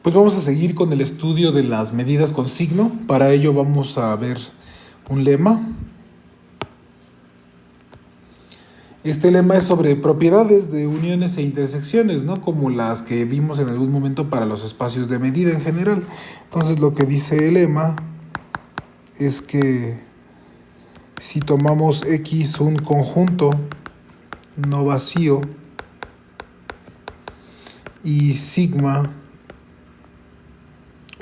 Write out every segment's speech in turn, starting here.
Pues vamos a seguir con el estudio de las medidas con signo. Para ello vamos a ver un lema. Este lema es sobre propiedades de uniones e intersecciones, ¿no? Como las que vimos en algún momento para los espacios de medida en general. Entonces lo que dice el lema es que si tomamos X un conjunto no vacío y sigma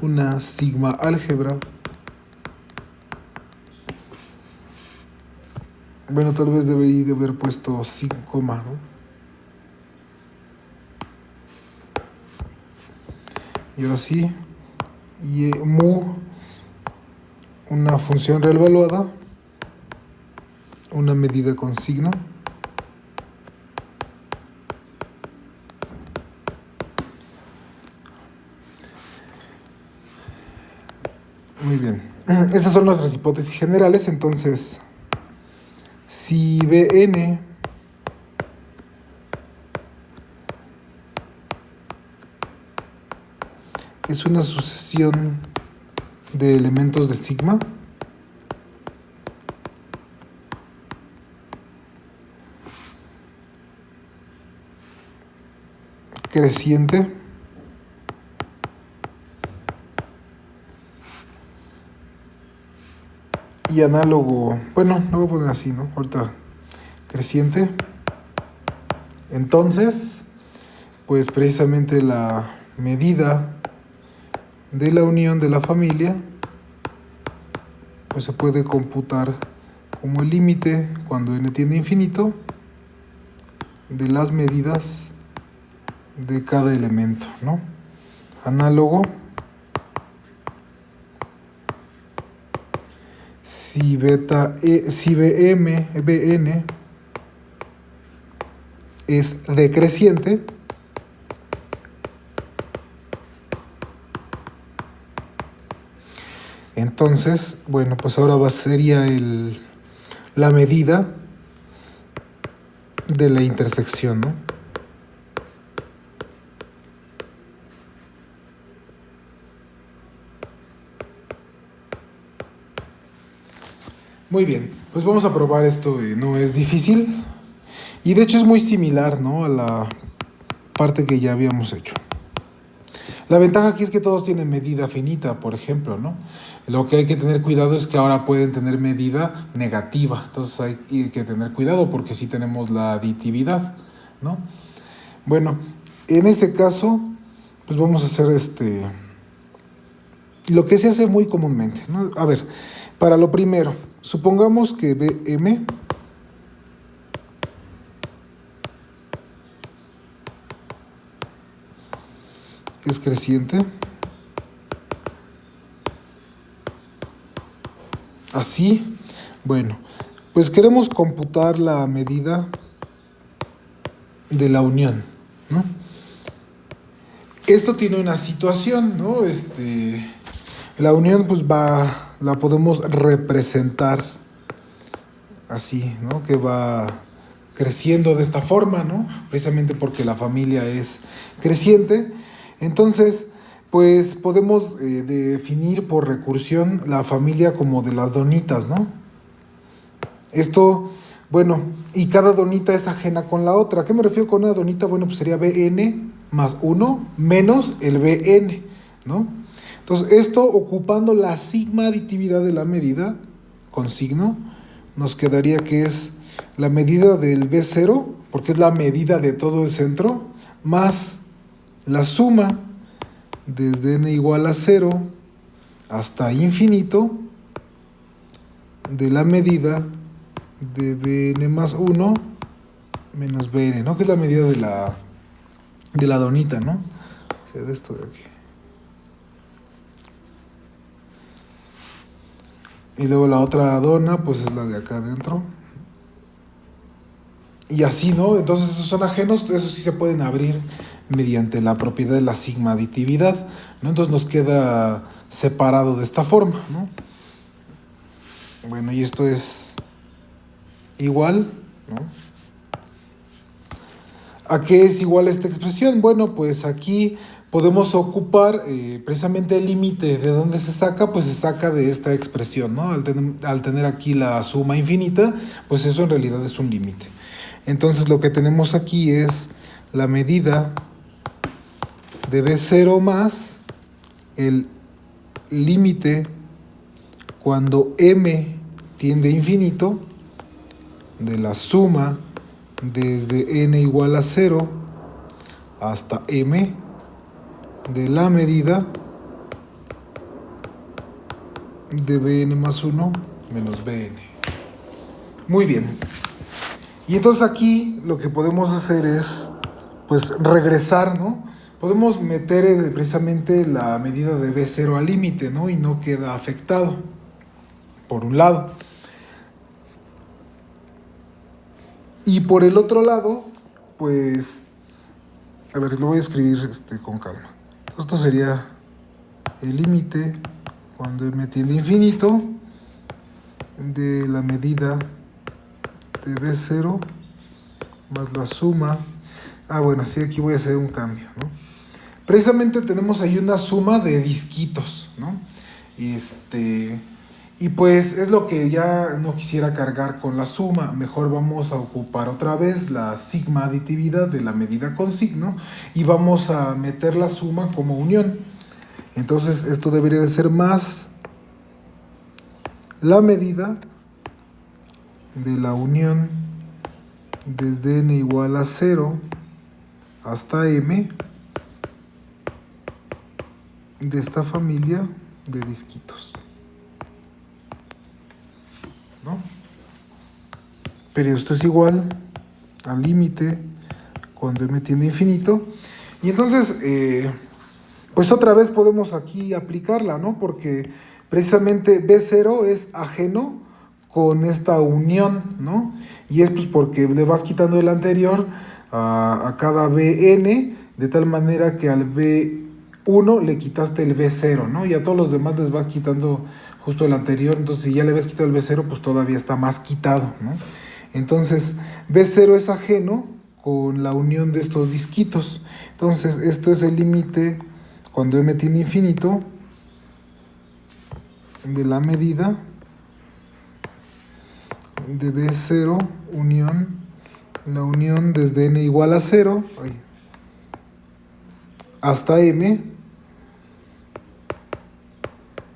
una sigma álgebra, bueno, tal vez debería de haber puesto sin coma, ¿no? Y ahora sí, y mu, una función real evaluada, una medida con signo. Muy bien. Estas son nuestras hipótesis generales, entonces, si Bn es una sucesión de elementos de sigma, creciente, y análogo, bueno, lo voy a poner así, ¿no? Ahorita, creciente. Entonces, pues precisamente la medida de la unión de la familia, pues se puede computar como el límite, cuando n tiende a infinito, de las medidas de cada elemento, ¿no? Análogo, si Bn es decreciente, entonces, bueno, pues ahora sería la medida de la intersección, ¿no? Muy bien, pues vamos a probar esto, no es difícil y de hecho es muy similar, ¿no?, a la parte que ya habíamos hecho. La ventaja aquí es que todos tienen medida finita, por ejemplo, ¿no? Lo que hay que tener cuidado es que ahora pueden tener medida negativa, entonces hay que tener cuidado porque sí tenemos la aditividad, ¿no? Bueno, en este caso, pues vamos a hacer lo que se hace muy comúnmente, ¿no? A ver, para lo primero, supongamos que Bm es creciente. Así, bueno, pues queremos computar la medida de la unión, ¿no? Esto tiene una situación, ¿no? La unión pues la podemos representar así, ¿no? Que va creciendo de esta forma, ¿no? Precisamente porque la familia es creciente. Entonces, pues podemos definir por recursión la familia como de las donitas, ¿no? Esto, bueno, y cada donita es ajena con la otra. ¿A qué me refiero con una donita? Bueno, pues sería Bn más 1 menos el Bn, ¿no? Entonces, esto ocupando la sigma aditividad de la medida con signo, nos quedaría que es la medida del B0, porque es la medida de todo el centro, más la suma desde n igual a 0 hasta infinito de la medida de Bn más 1 menos Bn, ¿no? Que es la medida de la donita, ¿no? O sea, de esto de aquí. Y luego la otra dona, pues es la de acá adentro. Y así, ¿no? Entonces esos son ajenos, esos sí se pueden abrir mediante la propiedad de la sigma aditividad, ¿no? Entonces nos queda separado de esta forma, ¿no? Bueno, y esto es igual, ¿no? ¿A qué es igual esta expresión? Bueno, pues aquí podemos ocupar precisamente el límite. ¿De dónde se saca? Pues se saca de esta expresión, ¿no? Al tener aquí la suma infinita, pues eso en realidad es un límite. Entonces lo que tenemos aquí es la medida de B0 más el límite cuando m tiende a infinito de la suma desde n igual a 0 hasta m de la medida de bn más 1 menos bn. Muy bien. Y entonces aquí lo que podemos hacer es, pues, regresar, ¿no? Podemos meter precisamente la medida de B0 al límite, ¿no? Y no queda afectado, por un lado. Y por el otro lado, pues, a ver, lo voy a escribir con calma. Esto sería el límite cuando m tiende a infinito de la medida de B0 más la suma. Bueno, sí, aquí voy a hacer un cambio, ¿no? Precisamente tenemos ahí una suma de disquitos, ¿no? Y pues es lo que ya no quisiera cargar con la suma. Mejor vamos a ocupar otra vez la sigma aditividad de la medida con signo y vamos a meter la suma como unión. Entonces esto debería de ser más la medida de la unión desde n igual a 0 hasta m de esta familia de disquitos, ¿no? Pero esto es igual al límite cuando m tiende a infinito. Y entonces, pues otra vez podemos aquí aplicarla, ¿no? Porque precisamente B0 es ajeno con esta unión, ¿no? Y es pues porque le vas quitando el anterior a cada Bn, de tal manera que al B1 le quitaste el B0, ¿no? Y a todos los demás les vas quitando justo el anterior. Entonces, si ya le habías quitado el B0, pues todavía está más quitado, ¿no? Entonces, B0 es ajeno con la unión de estos disquitos. Entonces, esto es el límite cuando m tiende a infinito de la medida de B0 unión, la unión desde n igual a 0 hasta m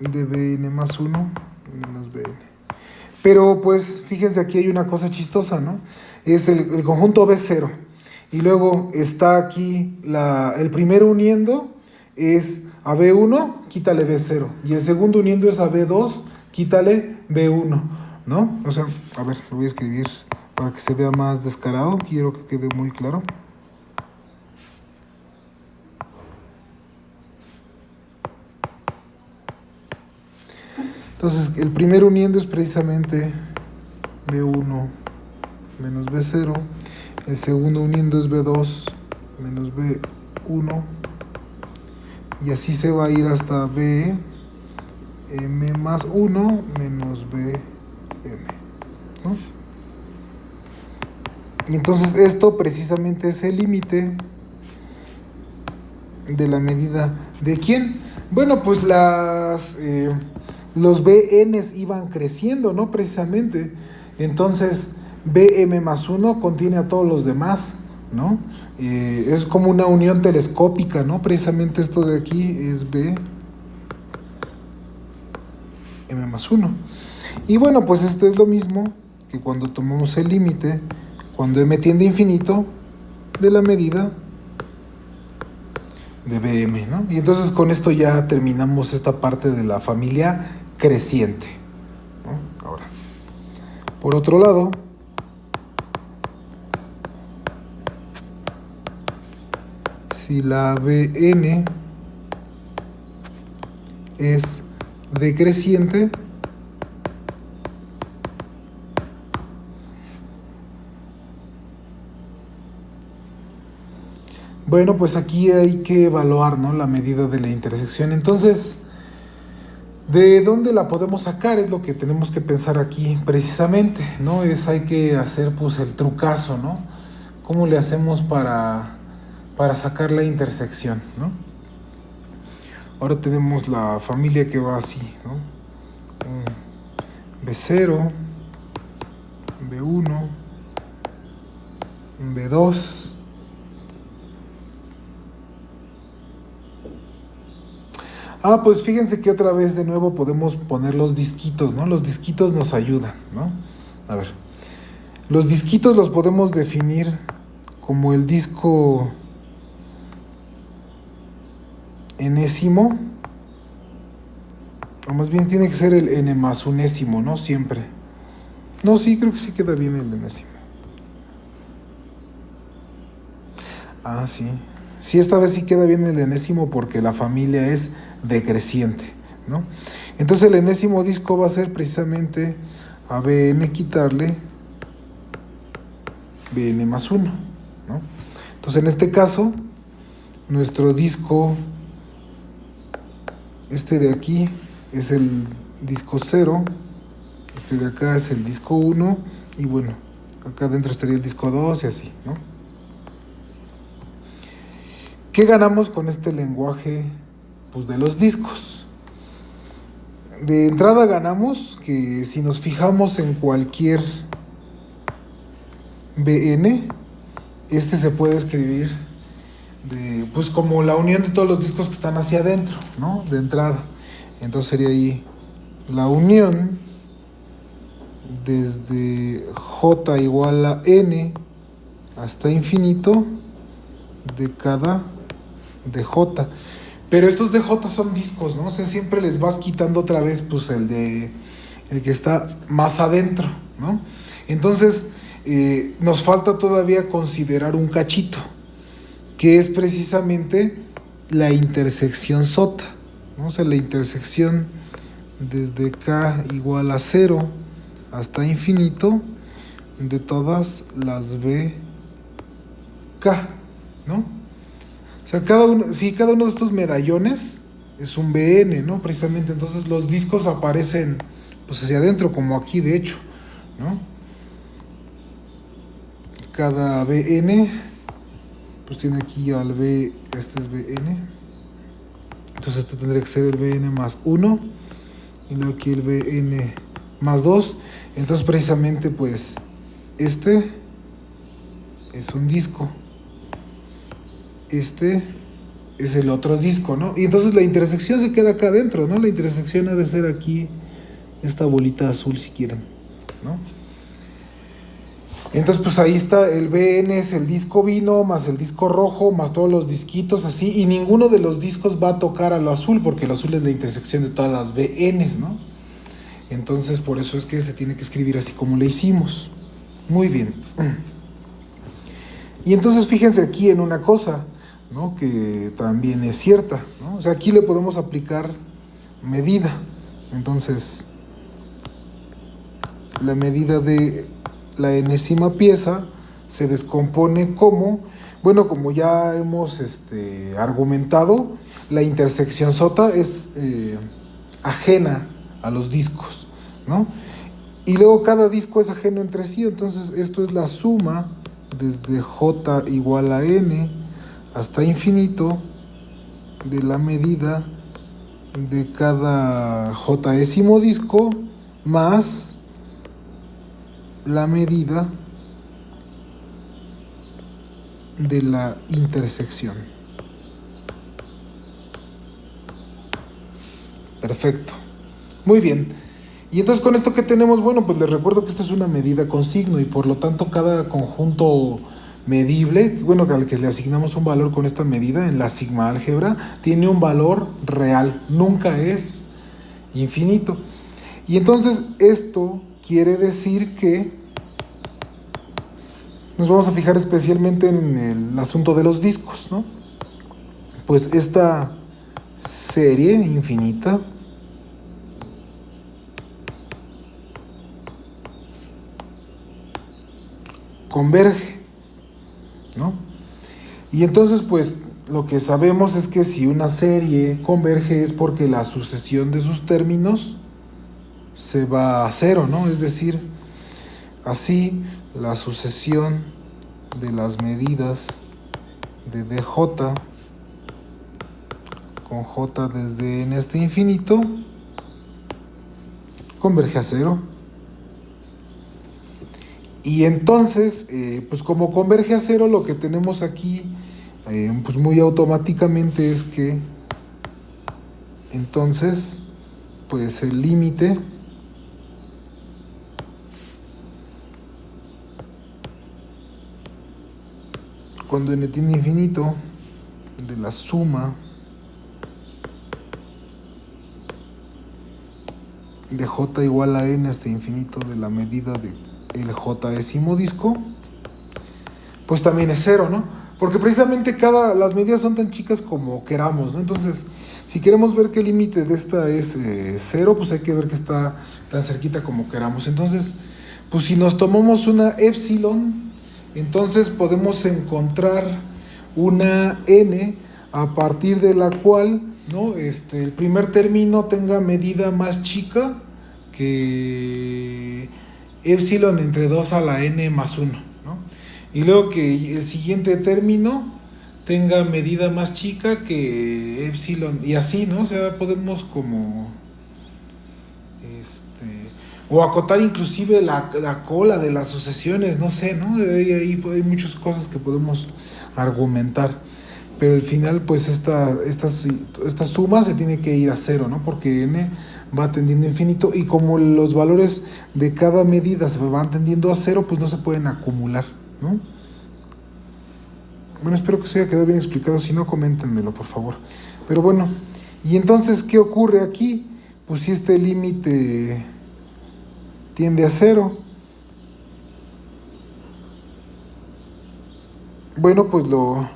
de bn más 1 menos bn. Pero pues fíjense, aquí hay una cosa chistosa, ¿no? Es el conjunto B0 y luego está aquí el primero uniendo es a B1, quítale B0, y el segundo uniendo es a B2, quítale B1, ¿no? O sea, a ver, lo voy a escribir para que se vea más descarado, quiero que quede muy claro. Entonces, el primer uniendo es precisamente B1 menos B0, el segundo uniendo es B2 menos B1, y así se va a ir hasta B m más 1 menos bm, ¿no? Y entonces esto precisamente es el límite de la medida de ¿quién? Bueno, pues los bn's iban creciendo, ¿no? Precisamente. Entonces, bm más 1 contiene a todos los demás, ¿no? Es como una unión telescópica, ¿no? Precisamente esto de aquí es b m más 1. Y bueno, pues esto es lo mismo que cuando tomamos el límite, cuando m tiende a infinito, de la medida de bm, ¿no? Y entonces con esto ya terminamos esta parte de la familia creciente, ¿no? Ahora, por otro lado, si la bn es decreciente, bueno, pues aquí hay que evaluar, ¿no? La medida de la intersección. Entonces, ¿de dónde la podemos sacar? Es lo que tenemos que pensar aquí precisamente, ¿no? Hay que hacer pues el trucazo, ¿no? ¿Cómo le hacemos para sacar la intersección, ¿no? Ahora tenemos la familia que va así, ¿no? B0, B1, B2. Pues fíjense que otra vez de nuevo podemos poner los disquitos, ¿no? Los disquitos nos ayudan, ¿no? A ver, los disquitos los podemos definir como el disco enésimo, o más bien tiene que ser el n más unésimo, ¿no? Siempre. No, sí, creo que sí queda bien el enésimo. Sí. Sí, esta vez sí queda bien el enésimo porque la familia es decreciente, ¿no? Entonces el enésimo disco va a ser precisamente a Bn quitarle Bn más 1, ¿no? Entonces en este caso, nuestro disco, este de aquí es el disco 0, este de acá es el disco 1, y bueno, acá adentro estaría el disco 2 y así, ¿no? ¿Qué ganamos con este lenguaje, pues, de los discos? De entrada ganamos que si nos fijamos en cualquier Bn, este se puede escribir pues como la unión de todos los discos que están hacia adentro, ¿no? De entrada. Entonces sería ahí la unión desde J igual a N hasta infinito de cada DJ. Pero estos DJ son discos, ¿no? O sea, siempre les vas quitando otra vez, pues, el que está más adentro, ¿no? Entonces, nos falta todavía considerar un cachito, que es precisamente la intersección sota, ¿no? O sea, la intersección desde K igual a 0 hasta infinito de todas las BK, ¿no? O sea, cada uno de estos medallones es un Bn, ¿no? Precisamente, entonces los discos aparecen, pues, hacia adentro, como aquí de hecho, ¿no? Cada Bn, pues tiene aquí al B, este es Bn. Entonces este tendría que ser el Bn más 1, y luego aquí el Bn más 2. Entonces precisamente, pues, este es un disco. Este es el otro disco, ¿no? Y entonces la intersección se queda acá adentro, ¿no? La intersección ha de ser aquí, esta bolita azul si quieren, ¿no? Entonces pues ahí está, el Bn es el disco vino, más el disco rojo, más todos los disquitos así, y ninguno de los discos va a tocar a lo azul, porque el azul es la intersección de todas las Bns, ¿no? Entonces por eso es que se tiene que escribir así como le hicimos. Muy bien. Y entonces fíjense aquí en una cosa, ¿no? Que también es cierta, ¿no? O sea, aquí le podemos aplicar medida. Entonces, la medida de la enésima pieza se descompone como, bueno, como ya hemos argumentado, la intersección sota es ajena a los discos, ¿no? Y luego cada disco es ajeno entre sí, entonces esto es la suma desde J igual a N hasta infinito de la medida de cada jésimo disco más la medida de la intersección. Perfecto. Muy bien. Y entonces con esto que tenemos, bueno, pues les recuerdo que esto es una medida con signo y por lo tanto cada conjunto medible, bueno, al que le asignamos un valor con esta medida en la sigma álgebra, tiene un valor real, nunca es infinito. Y entonces esto quiere decir que nos vamos a fijar especialmente en el asunto de los discos, ¿no? Pues esta serie infinita converge, ¿no? Y entonces, pues, lo que sabemos es que si una serie converge es porque la sucesión de sus términos se va a cero, ¿no? Es decir, así la sucesión de las medidas de dj con j desde n hasta infinito converge a 0. Y entonces, pues como converge a 0, lo que tenemos aquí, pues muy automáticamente es que entonces, pues el límite cuando n tiende a infinito de la suma de j igual a n hasta infinito de la medida de el j décimo disco, pues también es 0, ¿no? Porque precisamente las medidas son tan chicas como queramos, ¿no? Entonces, si queremos ver que el límite de esta es 0, pues hay que ver que está tan cerquita como queramos. Entonces, pues si nos tomamos una epsilon, entonces podemos encontrar una n a partir de la cual, ¿no? El primer término tenga medida más chica que epsilon entre 2 a la n más 1, ¿no? Y luego que el siguiente término tenga medida más chica que epsilon, y así, ¿no? O sea, podemos como o acotar inclusive la cola de las sucesiones, no sé, ¿no? Ahí hay muchas cosas que podemos argumentar, pero al final pues esta suma se tiene que ir a 0, ¿no? Porque n va tendiendo a infinito, y como los valores de cada medida se van tendiendo a 0, pues no se pueden acumular, ¿no? Bueno, espero que se haya quedado bien explicado. Si no, coméntenmelo, por favor. Pero bueno, y entonces, ¿qué ocurre aquí? Pues si este límite tiende a 0, bueno, pues lo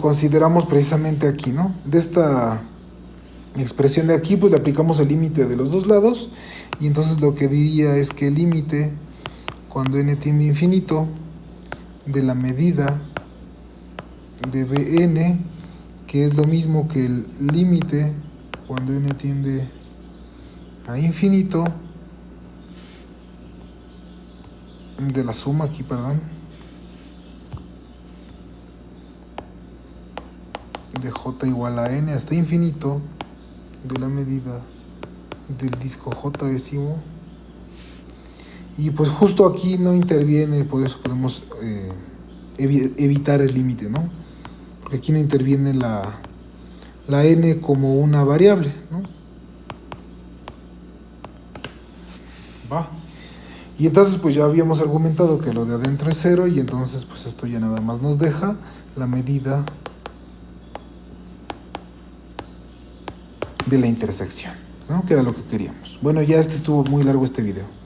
consideramos precisamente aquí, ¿no? De esta expresión de aquí, pues le aplicamos el límite de los dos lados, y entonces lo que diría es que el límite cuando n tiende a infinito de la medida de Bn, que es lo mismo que el límite cuando n tiende a infinito de la suma aquí, perdón, de j igual a n hasta infinito de la medida del disco j décimo. Y pues justo aquí no interviene, por eso podemos evitar el límite, ¿no? Porque aquí no interviene la n como una variable, ¿no? Va. Y entonces pues ya habíamos argumentado que lo de adentro es 0, y entonces pues esto ya nada más nos deja la medida de la intersección, ¿no? Que era lo que queríamos. Bueno, ya estuvo muy largo este video.